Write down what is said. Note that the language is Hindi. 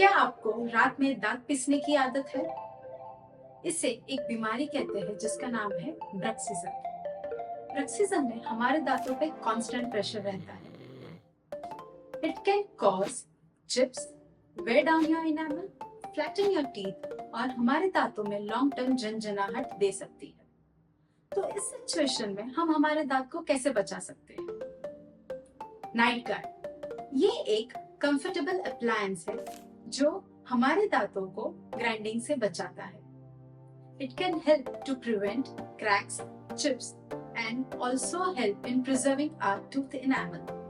क्या आपको रात में दांत पीसने की आदत है? इसे एक बीमारी कहते हैं जिसका नाम है ब्रक्सिज्म। ब्रक्सिज्म में हमारे दांतों पे कांस्टेंट प्रेशर रहता है। It can cause chips, wear down your enamel, flatten your teeth और हमारे दांतों में लॉन्ग टर्म झंझनाहट दे सकती है। तो इस सिचुएशन में हम हमारे दांत को कैसे बचा सकते हैं? नाइट गार्ड ये एक कंफर्टेबल अप्लायंस है जो हमारे दांतों को ग्राइंडिंग से बचाता है। It can help to prevent cracks, chips, and also help in preserving our tooth enamel.